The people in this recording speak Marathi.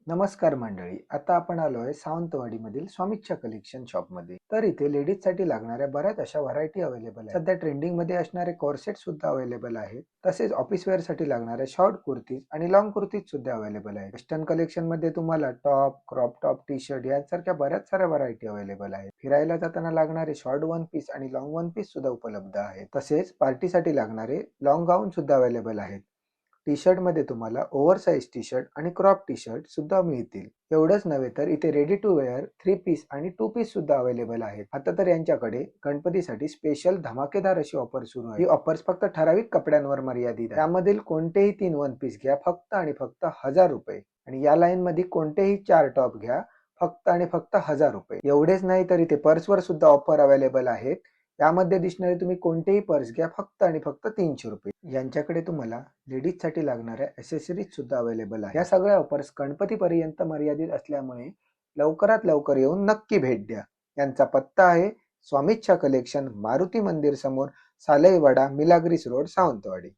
नमस्कार मंडळी. आता आपण आलोय सावंतवाडी मधील स्वामिच्छा कलेक्शन शॉप मध्ये. तर इथे लेडीज साठी लागणाऱ्या बऱ्याच अशा व्हरायटी अवेलेबल आहेत. सध्या ट्रेंडिंग मध्ये असणारे कॉर्सेट सुद्धा अवेलेबल आहेत. तसेच ऑफिस वेअर साठी लागणारे शॉर्ट कुर्तीज आणि लॉंग कुर्तीज सुद्धा अवेलेबल आहेत. वेस्टर्न कलेक्शन मध्ये तुम्हाला top, crop top, T shirt यासारख्या बऱ्याच साऱ्या व्हरायटी अवेलेबल आहेत. फिरायला जाताना लागणारे शॉर्ट वन पीस आणि लॉंग वन पीस सुद्धा उपलब्ध आहेत. तसेच पार्टीसाठी लागणारे लॉंग गाऊन सुद्धा अवेलेबल आहेत. टी शर्ट मध्ये तुम्हाला ओव्हरसाइज टी शर्ट आणि क्रॉप टी शर्ट सुद्धा मिळतील. एवढंच नव्हे तर इथे रेडी टू वेअर 3 पीस आणि 2 पीस सुद्धा अवेलेबल आहेत. आता तर यांच्याकडे गणपतीसाठी स्पेशल धमाकेदार अशी ऑफर सुरू आहे. ही ऑफर्स फक्त ठराविक कपड्यांवर मर्यादित आहे. त्यामधील कोणतेही 3 वन पीस घ्या फक्त आणि फक्त 1000 रुपये आणि या लाईन मध्ये कोणतेही 4 टॉप घ्या फक्त आणि फक्त 1000 रुपये. एवढेच नाही तर इथे पर्सवर सुद्धा ऑफर अवेलेबल आहेत. यामध्ये दिसणारे तुम्ही कोणतेही पर्स घ्या फक्त आणि फक्त 300 रुपये. यांच्याकडे तुम्हाला लेडीज साठी लागणाऱ्या ऍसेसरीज सुद्धा अवेलेबल आहे. या सगळ्या ऑफर्स गणपतीपर्यंत मर्यादित असल्यामुळे लवकरात लवकर येऊन नक्की भेट द्या. यांचा पत्ता आहे स्वामिच्छा कलेक्शन, मारुती मंदिर समोर, सालईवाडा, मिलाग्रिस रोड, सावंतवाडी.